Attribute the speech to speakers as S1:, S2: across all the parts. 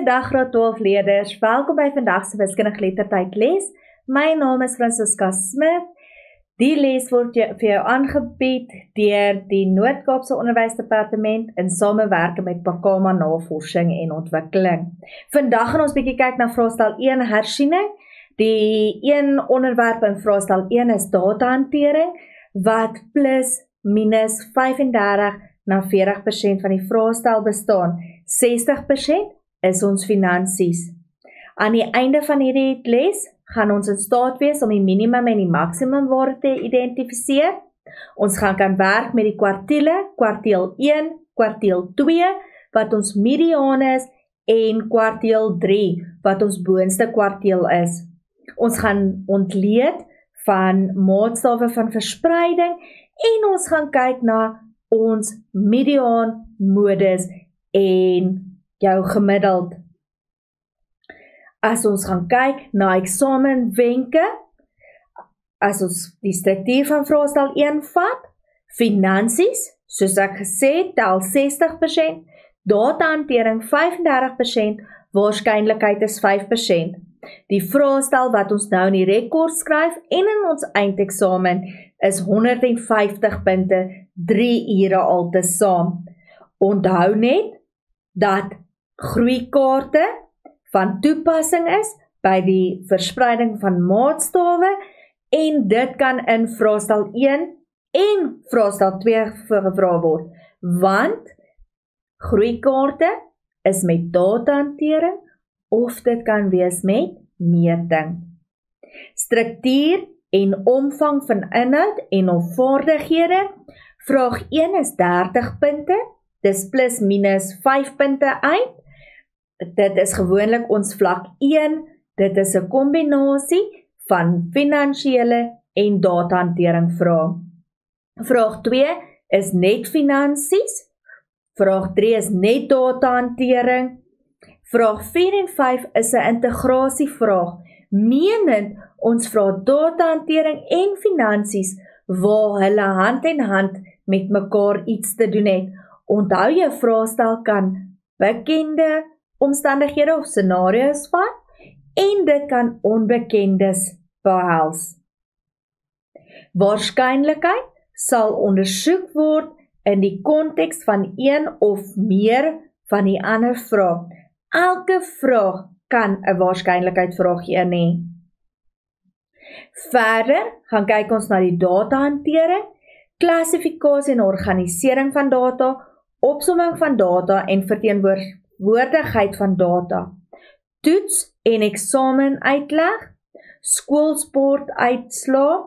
S1: Goeiedag graad 12 leerders, welkom by vandag se wiskundige lettertyd les. My naam is Francisca Smith. Die les word vir jou aangebied deur die Noord-Kaapse Onderwysdepartement in samewerking met Pakama Navorsing en Ontwikkeling. Vandag gaan ons bietjie kyk na vraestel 1 hersiening. Die een onderwerp in vraestel 1 is datahantering wat plus minus 35 na 40% van die vraestel bestaan. 60% is ons finansies. Aan die einde van hierdie les gaan ons in staat wees om die minimum en die maksimum waarde te identifiseer. Ons gaan kan werk met die kwartiele, kwartiel 1, kwartiel 2, wat ons mediaan is, en kwartiel 3, wat ons boonste kwartiel is. Ons gaan ontleed van maatstawwe van verspreiding, en ons gaan kyk na ons mediaan, modus en jou gemiddeld. As ons gaan kyk na eksamenwenke, as ons die struktuur van vraestel 1 vat, finansies, soos ek gesê het, tel 60%, datahantering 35%, waarskynlikheid is 5%. Die vraestel wat ons nou in die rekord skryf en in ons eindeksamen is 150 punte, 3 ure altesaam. Onthou net dat groeikaarte van toepassing is by die verspreiding van maatstawwe en dit kan in vraestel 1 en vraestel 2 gevra word, want groeikaarte is met datahantering of dit kan wees met meting. Struktuur en omvang van inhoud en of vaardighede. Vraag 1 is 30 punte, dis plus minus 5 punte uit. Dit is gewoonlik ons vlak 1, dit is 'n kombinasie van finansiële en datahantering vrae. Vraag 2 is net finansies, vraag 3 is net datahantering, vraag 4 en 5 is 'n integrasievraag, menend ons vra datahantering en finansies waar hulle hand in hand met mekaar iets te doen het. Onthou jou vraestel kan bekende omstandighede of scenario's vat en dit kan onbekendes behels. Waarskynlikheid sal ondersoek word in die konteks van een of meer van die ander vraag. Elke vraag kan 'n waarskynlikheidsvraag hê. Verder gaan kyk ons na die datahantering, klassifikasie en organisering van data, opsomming van data en verteenwoordigheid van data, toets en eksamen uitleg, skoolsport uitslae,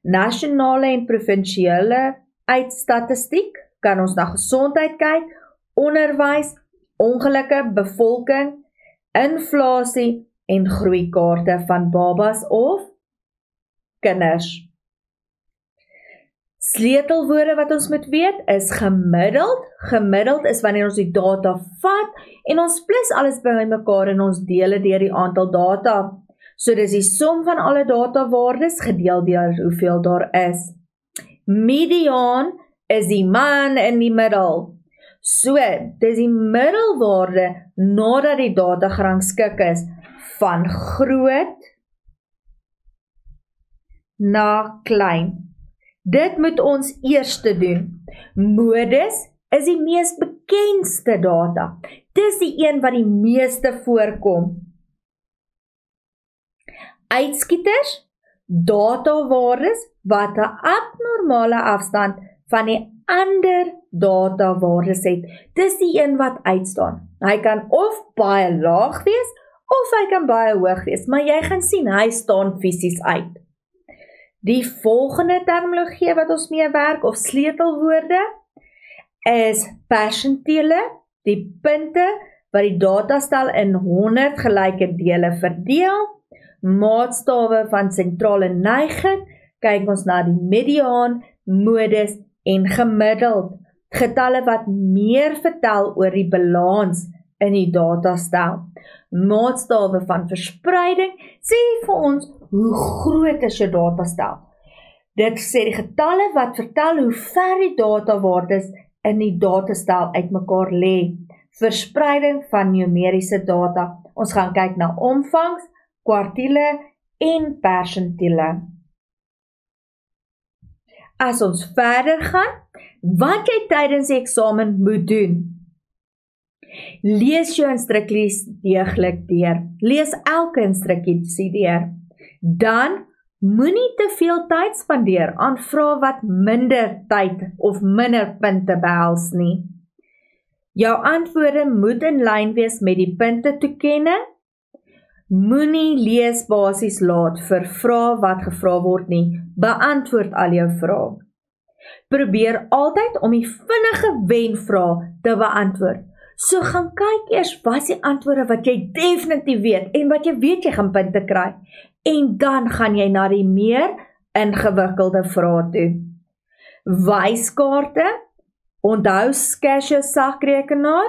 S1: nasionale en provinsiale uitstatistiek, kan ons na gesondheid kyk, onderwys, ongelukke, bevolking, inflasie en groeikaarte van babas of kinders. Sleutelwoorde wat ons moet weet is gemiddeld. Gemiddeld is wanneer ons die data vat en ons plus alles by mekaar en ons deel dit deur die aantal data. So dis die som van alle datawaardes gedeel deur hoeveel daar is. Mediaan is die man in die middel. So, dis die middelwaarde nadat die data gerangskik is van groot na klein. Dit moet ons eers doen. Modus is die mees bekendste data. Dis die een wat die meeste voorkom. Uitskieters, datawaardes wat 'n abnormale afstand van die ander datawaardes het. Dis die een wat uitstaan. Hy kan of baie laag wees, of hy kan baie hoog wees, maar jy gaan sien, hy staan fisies uit. Die volgende terminologie wat ons mee werk, of sleutelwoorde, is persentele, die punte wat die datastel in 100 gelyke dele verdeel, maatstawwe van sentrale neiging, kyk ons na die mediaan, modus en gemiddeld, getalle wat meer vertel oor die balans in die datastel. Maatstawwe van verspreiding sê vir ons hoe groot is jou datastel. Dit sê die getalle wat vertel hoe ver die datawaardes in die datastel uitmekaar lê. verspreiding van numeriese data. Ons gaan kyk na omvangs, kwartiele en persentiele. As ons verder gaan, wat jy tydens die eksamen moet doen. Lees jou instrukties deeglik deur. Lees elke instruksie deur. Dan moenie te veel tyd spandeer aan vrae wat minder tyd of minder punte behels nie. Jou antwoorde moet in lyn wees met die punte toekenning. Moenie leesbasies laat vir vrae wat gevra word nie. Beantwoord al jou vrae. Probeer altyd om die vinnige wenvrae te beantwoord. So gaan kyk eers wat is die antwoorde wat jy definitief weet en wat jy weet jy gaan punte kry. En dan gaan jy na die meer ingewikkelde vrae toe. Wyskaarte. Onthou Casio sakrekenaar.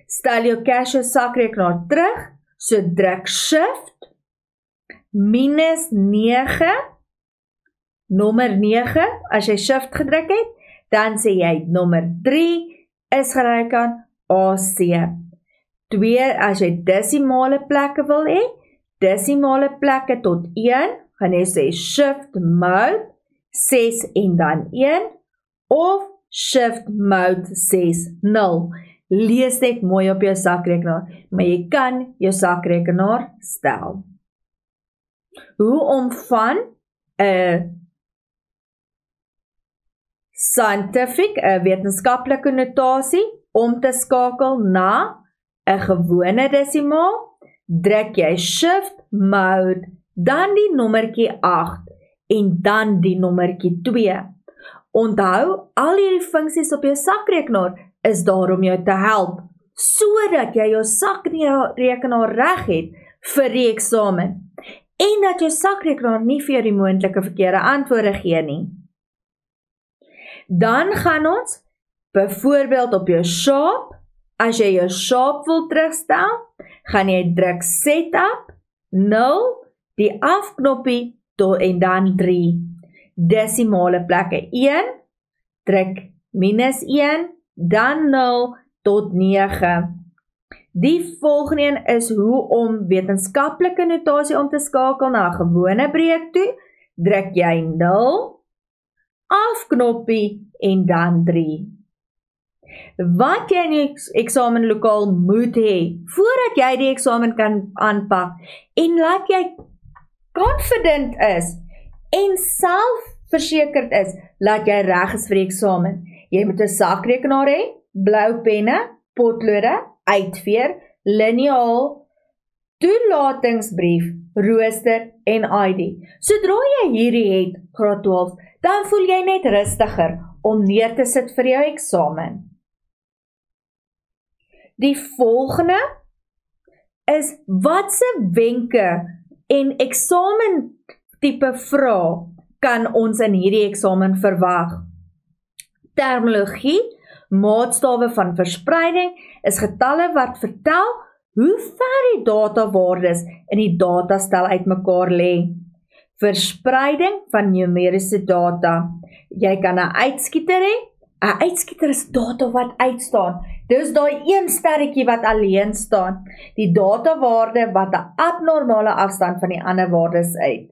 S1: Stel jou Casio sakrekenaar terug. So druk Shift. -9. Nommer 9. As jy Shift gedruk het, dan sê jy nommer 3 is gelyk aan AC. 2, as jy desimale plekke wil hê, desimale plekke tot 1, gaan jy sê Shift Mode 6 en dan 1 of Shift Mode 6 0. Lees net mooi op jou sakrekenaar, maar jy kan jou sakrekenaar stel. Hoe om van 'n scientific, 'n wetenskaplike notasie om te skakel na 'n gewone desimaal, druk jy Shift Mode, dan die nommertjie 8 en dan die nommertjie 2. Onthou, al hierdie funksies op jou sakrekenaar is daar om jou te help, sodat jy jou sakrekenaar reg het vir die eksamen, en dat jou sakrekenaar nie vir jou die moontlike verkeerde antwoorde gee nie. Dan gaan ons, byvoorbeeld op jou Sharp, as jy jou Sharp wil terugstel, gaan jy druk Setup, 0, die afknoppie, en dan 3. Desimale plekke 1, druk -1, dan 0 tot 9. Die volgende een is hoe om wetenskaplike notasie om te skakel na 'n gewone breek toe, druk jy 0, afknoppie en dan 3. Wat jy in die eksamenlokaal moet hê, voordat jy die eksamen kan aanpak, en laat jy confident is, en selfversekerd is, laat jy reg is vir die eksamen. Jy moet 'n sakrekenaar hê, blou penne, potlode, uitveer, liniaal, toelatingsbrief, rooster en ID. Sodra jy hierdie het, graad 12, dan voel jy net rustiger om neer te sit vir jou eksamen. Die volgende is watse wenke en eksamen tipe vrae kan ons in hierdie eksamen verwag. Terminologie, maatstawe van verspreiding is getalle wat vertel hoe ver die datawaardes in die datastel uitmekaar lê. Verspreiding van numeriese data. Jy kan 'n uitskieter hê. 'n Uitskieter is data wat uitstaan. Dis daai een sterretjie wat alleen staan. Die datawaarde wat 'n abnormale afstand van die ander waardes uit.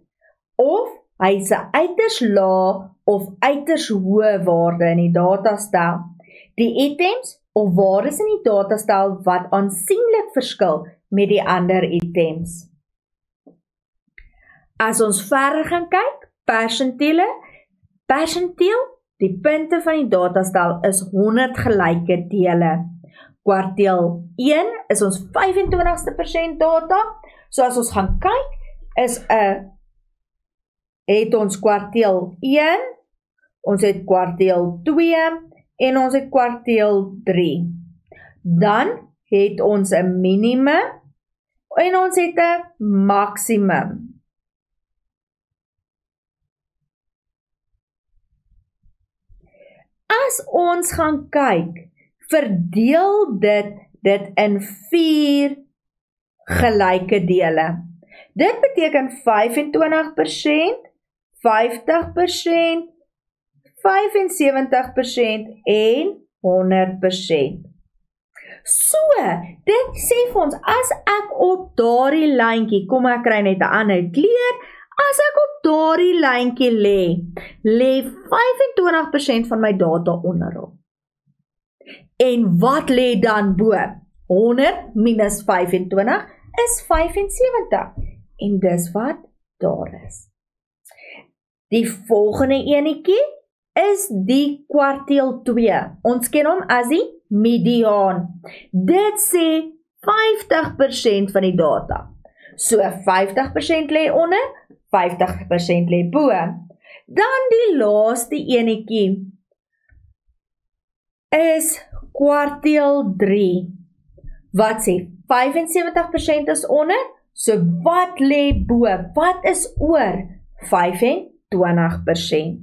S1: Of hy is 'n uiters lae of uiters hoë waarde in die datastel. Die items of waardes in die datastel wat aansienlik verskil met die ander items. As ons verder gaan kyk, persentiele. Persentiel, die punte van die datastel is 100 gelyke dele. Kwartiel 1 is ons 25ste persent data. So as ons gaan kyk, het ons kwartiel 1, ons het kwartiel 2 en ons het kwartiel 3. Dan het ons 'n minimum en ons het 'n maksimum. As ons gaan kyk, verdeel dit in 4 gelyke dele. Dit beteken 25%, 50%, 75% en 100%. So, dit sê vir ons, as ek op daardie lyntjie, kom ek kry net 'n ander kleur, as ek op daardie lyntjie lê 25% van my data onderop. En wat lê dan bo? 100 minus 25 is 75. En dis wat daar is. Die volgende enetjie is die kwartiel 2. Ons ken hom as die mediaan. Dit sê 50% van die data. So 50% lê onder, 50% lê bo. Dan die laaste enetjie is kwartiel 3. Wat sê 75% is onder, so wat lê bo? Wat is oor 25%?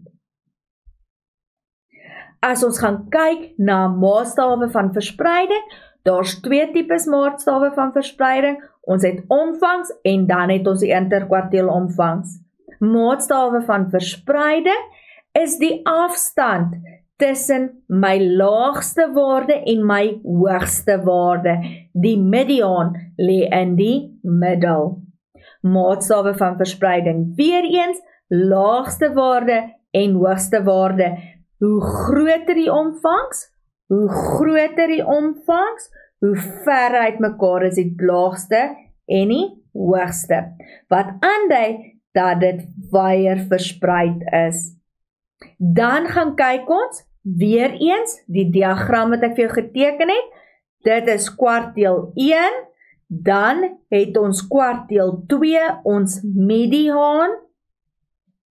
S1: As ons gaan kyk na maatstawwe van verspreiding, daar's 2 tipes maatstawwe van verspreiding. Ons het omvangs en dan het ons die interkwartiel omvangs. Maatstawwe van verspreiding is die afstand tussen my laagste waarde en my hoogste waarde. Die mediaan lê in die middel. Maatstawwe van verspreiding, weer eens, laagste waarde en hoogste waarde. Hoe groter die omvangs, hoe ver uit mekaar is die laagste en die hoogste. Wat aandui dat dit wyer verspreid is. Dan gaan kyk ons, weer eens, die diagram wat ek vir jou geteken het, dit is kwartiel 1, dan het ons kwartiel 2, ons mediaan,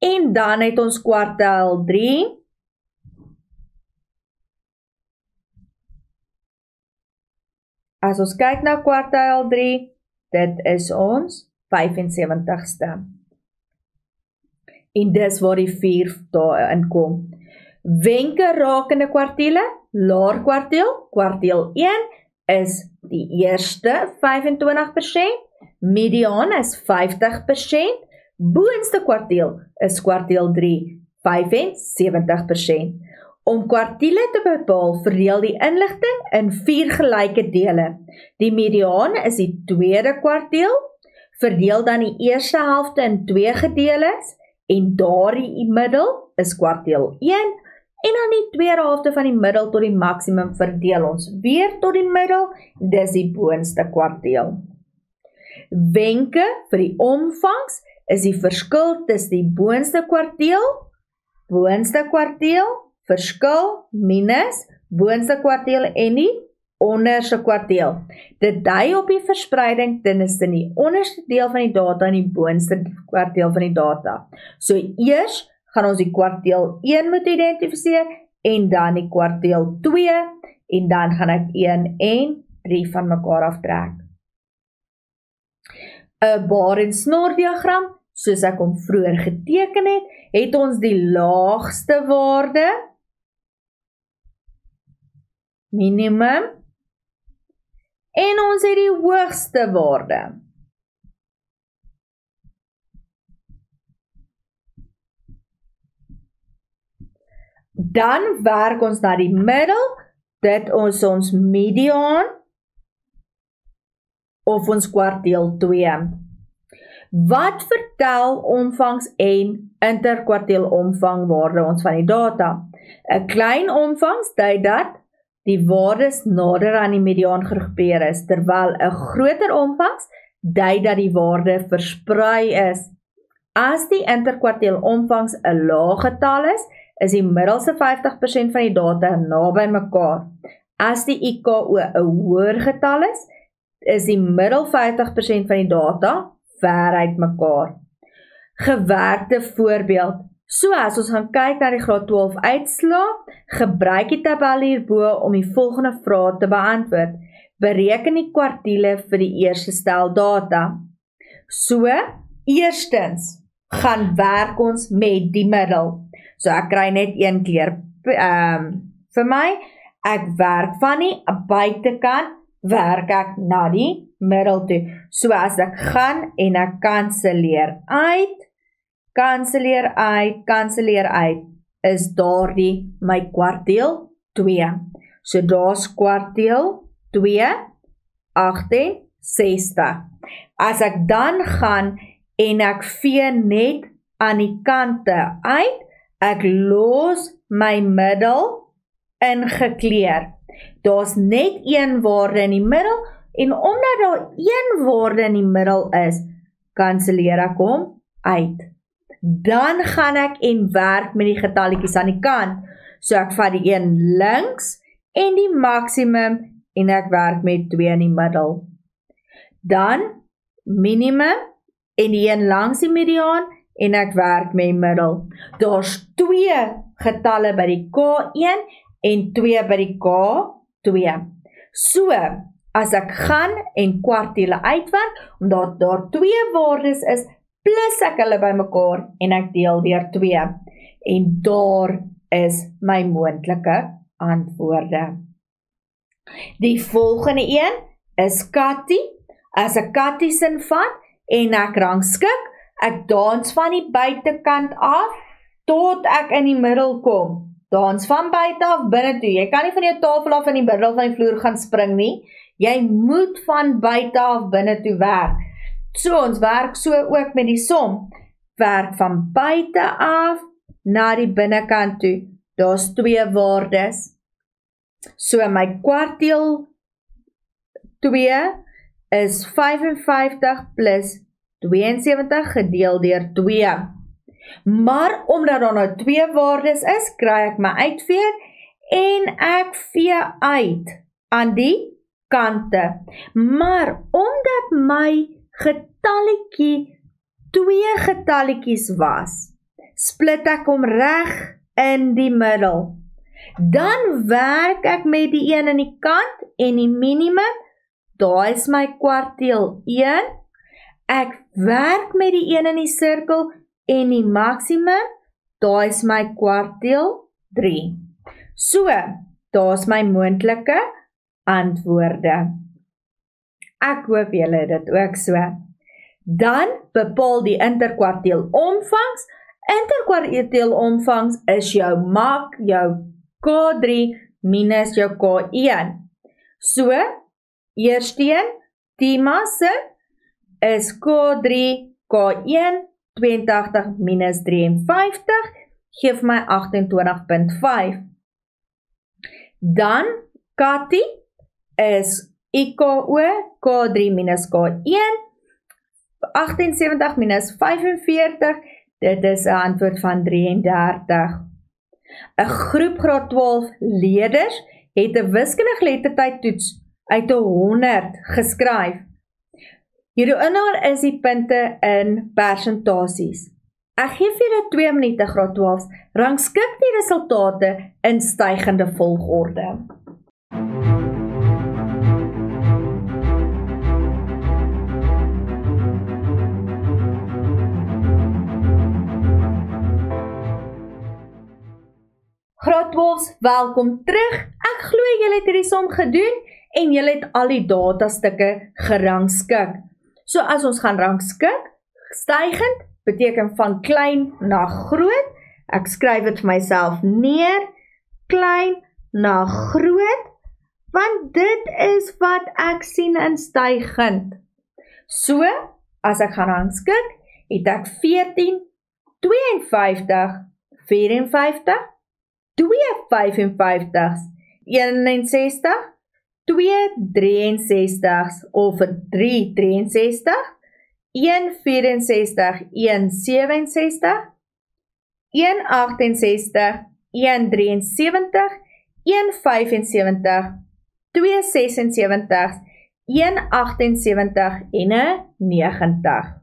S1: en dan het ons kwartiel 3, as ons kyk na kwartiel 3, dit is ons 75ste. En dis waar die 4 daarin kom. Wenke rakende kwartiele, laer kwartiel, kwartiel 1 is die eerste 25%, mediaan is 50%, boonste kwartiel is kwartiel 3, 75%. Om kwartiele te bepaal, verdeel die inligting in 4 gelyke dele. Die mediaan is die tweede kwartiel, verdeel dan die eerste helfte in 2 gedeeles, en daardie middel is kwartiel 1, en dan die tweede helfte van die middel tot die maksimum verdeel ons weer tot die middel, dis die boonste kwartiel. Wenke vir die omvangs is die verskil tussen die boonste kwartiel, verskil minus boonste kwartiel en die onderste kwartiel. Dit dui op die verspreiding tussen die onderste deel van die data en die boonste kwartiel van die data. So eers gaan ons die kwartiel 1 moet identifiseer en dan die kwartiel 2 en dan gaan ek 1 en 3 van mekaar aftrek. 'n bar en snor diagram, soos ek hom vroeër geteken het ons die laagste waarde, minimum, en ons het die hoogste waarde. Dan werk ons na die middel, dit is ons mediaan, of ons kwartiel 2. Wat vertel omvangs en interkwartiel omvangwaarde ons van die data? 'n klein omvangs dui dat die waardes nader aan die mediaan gegroepeer is, terwyl 'n groter omvangs dui dat die waarde versprei is. As die interkwartiel omvangs 'n lae getal is die middelste 50% van die data naby mekaar. As die IKO 'n hoër getal is die middel 50% van die data ver uit mekaar. Gewerkte voorbeeld. So as ons gaan kyk na die graad 12 uitslae, gebruik die tabel hierbo om die volgende vrae te beantwoord. Bereken die kwartiele vir die eerste stel data. So, eerstens gaan werk ons met die middel. So ek kry net een keer vir my, ek werk van die buitekant, werk ek na die middel toe. So as ek gaan en ek kanselleer uit, is daardie my kwartiel 2. So daar's kwartiel 268. As ek dan gaan en ek vee net aan die kante uit, ek los my middel ingekleer. Daar's net een waarde in die middel, en omdat daar een waarde in die middel is, kanselleer ek hom uit. Dan gaan ek en werk met die getalletjies aan die kant. So ek vat die een links en die maksimum en ek werk met 2 in die middel. Dan minimum en die een langs die mediaan en ek werk met die middel. Daar's 2 getalle by die K1 en 2 by die K2. So, as ek gaan en kwartiele uitwerk, omdat daar 2 waardes is, plus ek hulle by mekaar en ek deel deur 2. En daar is my moontlike antwoorde. Die volgende een is Katty. As ek Katty sin vat en ek rangskik, ek dans van die buitekant af tot ek in die middel kom. Dans van buite af binne toe. Jy kan nie van jou tafel af in die middel van die vloer gaan spring nie. Jy moet van buite af binne toe werk. So, ons werk so ook met die som. Werk van buite af na die binnekant toe. Daar's 2 waardes. So, my kwartiel 2 is 55 plus 72 gedeel deur 2. Maar omdat daar nou 2 waardes is, kry ek my uitveer en ek vee uit aan die kante. Maar omdat my getalletjie 2 getalletjies was, split ek hom reg in die middel. Dan werk ek met die een in die kant en die minimum, daar is my kwartiel 1. Ek werk met die een in die sirkel en die maksimum, daar is my kwartiel 3. So, daar is my moontlike antwoorde. Ek hoop julle het dit ook so. Dan bepaal die interkwartiel omvangs. Interkwartiel omvangs is jou mak, jou K3 minus jou K1. So, eersteen, Tima se is K3, K1, 82 minus 53, geef my 28.5. Dan, Katty is IKO, K3 minus K1, 78 minus 45, dit is 'n antwoord van 33. 'n groep graad 12 leerders het 'n wiskundige lettertydtoets uit 100 geskryf. Hieronder is die punte in persentasies. Ek gee vir julle 2 minute graad 12's, rangskik die resultate in stygende volgorde. Graad 12's, welkom terug. Ek glo julle het hierdie som gedoen en julle het al die datastukke gerangskik. So as ons gaan rangskik, stygend beteken van klein na groot. Ek skryf dit vir myself neer, klein na groot, want dit is wat ek sien in stygend. So, as ek gaan rangskik, het ek 14, 52, 54, 2 55's, 61, 2 63's of 3 63, 1 64, 1 67, 1 68, 1 73, 1 75, 2 76, 1 78 en 'n 90.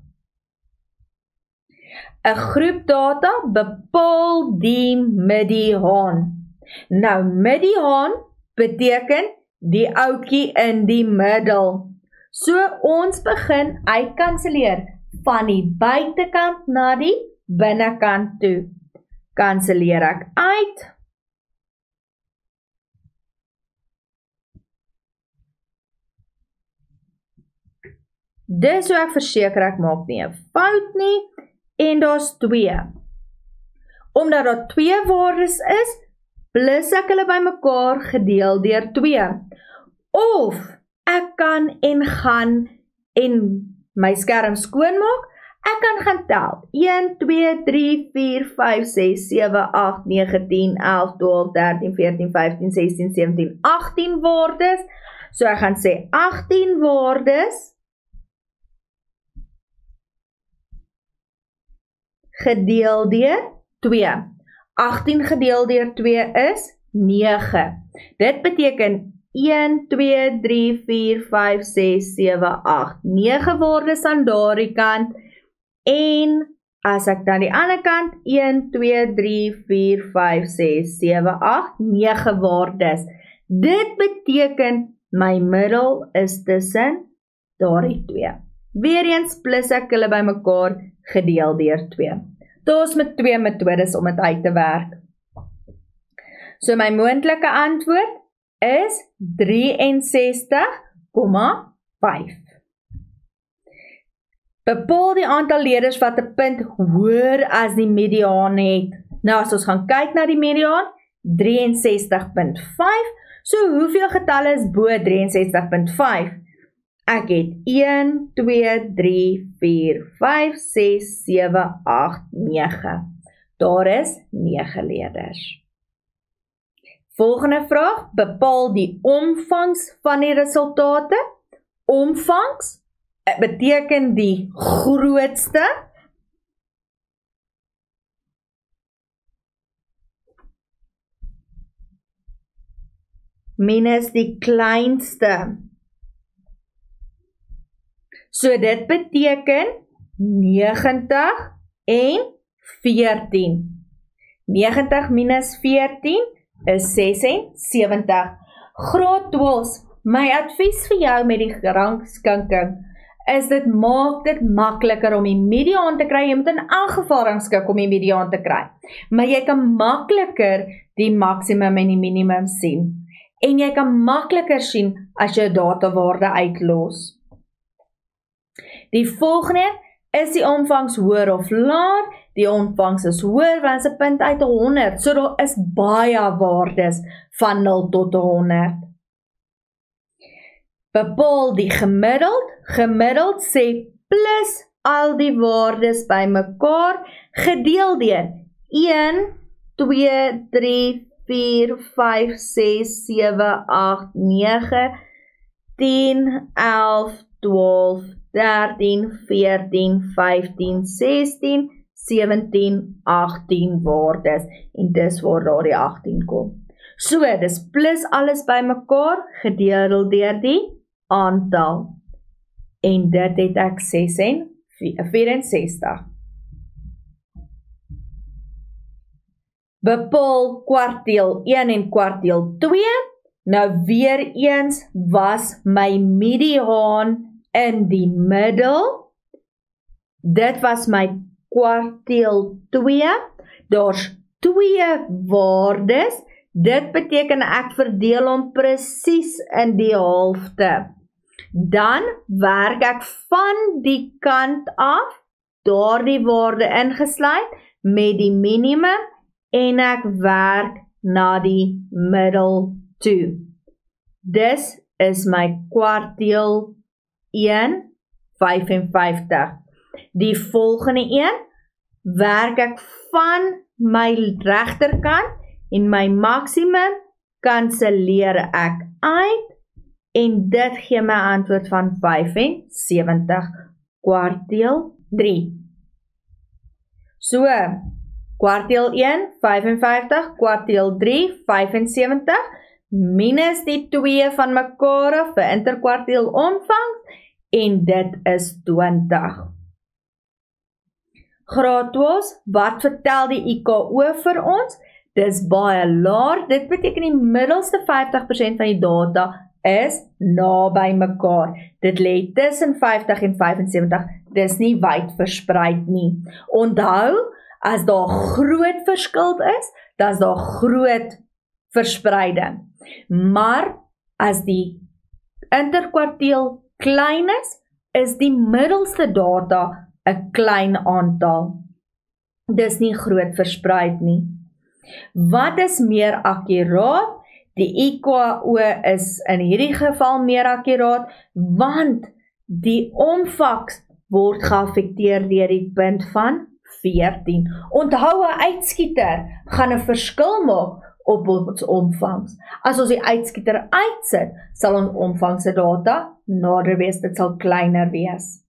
S1: 'n groep data bepaal die mediaan. Nou, mediaan beteken die ouetjie in die middel. So, ons begin uitkanselleer van die buitekant na die binnekant toe. Kanselleer ek uit. Dis hoe ek verseker ek maak nie 'n fout nie. En daar's 2. Omdat daar 2 waardes is, plus ek hulle by mekaar gedeel deur 2. Of ek kan en gaan en my skerm skoonmaak. Ek kan gaan tel. 1, 2, 3, 4, 5, 6, 7, 8, 9, 10, 11, 12, 13, 14, 15, 16, 17, 18 waardes. So ek gaan sê 18 waardes gedeel deur 2. 18 gedeel deur 2 is 9. Dit beteken 1, 2, 3, 4, 5, 6, 7, 8, 9 waardes aan daardie kant. En as ek dan die ander kant 1, 2, 3, 4, 5, 6, 7, 8, 9 waardes. Dit beteken my middel is tussen daardie 2. Weereens plus ek hulle bymekaar gedeel deur 2. Daar's met 2 metodes om dit uit te werk. So my moontlike antwoord is 63,5. Bepaal die aantal leerders wat 'n punt hoër as die mediaan het. Nou as ons gaan kyk na die mediaan, 63,5. So hoeveel getalle is bo 63,5? Ek het 1, 2, 3, 4, 5, 6, 7, 8, 9. Daar is 9 leerders. Volgende vraag, bepaal die omvangs van die resultate. Omvangs beteken die grootste minus die kleinste. So dit beteken 90 en 14. 90 minus 14 is 76. Graad 12, my advies vir jou met die rangskinking is dit maak dit makliker om die mediaan te kry. Jy moet in elk geval rangskik om die mediaan te kry. Maar jy kan makliker die maksimum en die minimum sien. En jy kan makliker sien as jy datawaarde uitlos. Die volgende is die omvangs hoër of laer. Die omvangs is hoër want is 'n punt uit 100. So daar is baie waardes van 0 tot 100. Bepaal die gemiddeld. Gemiddeld sê plus al die waardes bymekaar gedeel deur 1, 2, 3, 4, 5, 6, 7, 8, 9, 10, 11, 12, 13, 14, 15, 16, 17, 18 waardes. En dis waar daar die 18 kom. So, dis plus alles bymekaar gedeel deur die aantal. En dit het ek 64. Bepaal kwartiel 1 en kwartiel 2. Nou weer eens was my mediaan in die middel. Dit was my kwartiel 2. Daar's 2 waardes. Dit beteken ek verdeel hom presies in die helfte. Dan werk ek van die kant af, daardie waarde ingesluit, met die minimum, en ek werk na die middel toe. Dis is my kwartiel 1, 55. Die volgende een, werk ek van my regterkant, en my maksimum kanselleer ek uit, en dit gee my antwoord van 75, kwartiel 3. So, kwartiel 1, 55, kwartiel 3, 75, minus die 2 van mekaar af vir interkwartiel omvang, en dit is 20. Graad 12, wat vertel die IKO vir ons? Dis baie laag, dit beteken die middelste 50% van die data is naby mekaar. Dit lê tussen 50 en 75, dis nie wyd verspreid nie. Onthou, as daar groot verskil is, dan is daar groot verspreiding. Maar as die interkwartiel klein is die middelste data 'n klein aantal. Dis nie groot verspreid nie. Wat is meer akkuraat? Die IKO is in hierdie geval meer akkuraat, want die omvangs word geaffekteer deur die punt van 14. Onthou, 'n uitskieter gaan 'n verskil maak op ons omvangs. As ons die uitskieter uitsit, sal ons omvangs se data nader wees, dit sal kleiner wees.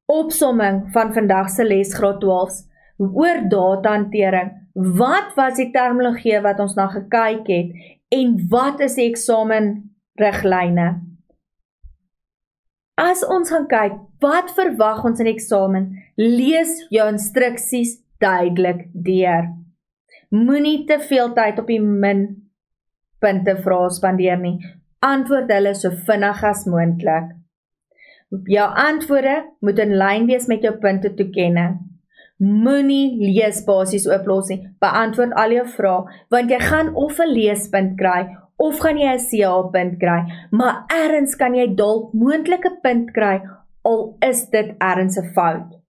S1: Opsomming van vandag se les graad 12 oor datahantering. Wat was die terminologie wat ons na gekyk het en wat is die eksamenriglyne? As ons gaan kyk, wat verwag ons in eksamen? Lees jou instruksies duidelik deur. Moenie te veel tyd op die minpunte vrae spandeer nie. Antwoord hulle so vinnig as moontlik. Jou antwoorde moet in lyn wees met jou punte toekenning. Moenie leesbasies oplos nie. Beantwoord al jou vrae, want jy gaan of 'n leespunt kry of gaan jy 'n CA-punt kry, maar ergens kan jy dalk moontlike punt kry, al is dit ergens 'n fout.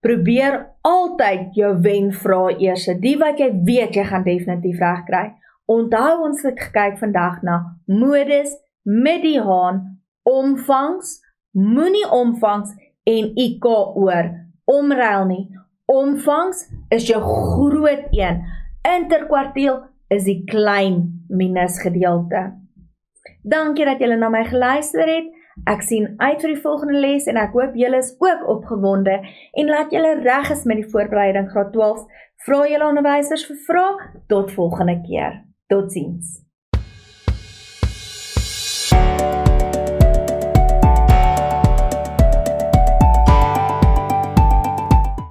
S1: Probeer altyd jou wenvrae eers, die wat jy weet jy gaan definitief reg kry. Onthou, ons het gekyk vandag na modus, met die haan, omvangs, moenie omvangs en IK oor. Omruil nie. Omvangs is jou groot een. Interkwartiel is die klein minus gedeelte. Dankie dat julle na my geluister het. Ek sien uit vir die volgende les en ek hoop julle is ook opgewonde en laat julle reg is met die voorbereiding graad 12. Vra julle onderwysers vir vrae. Tot volgende keer. Totsiens.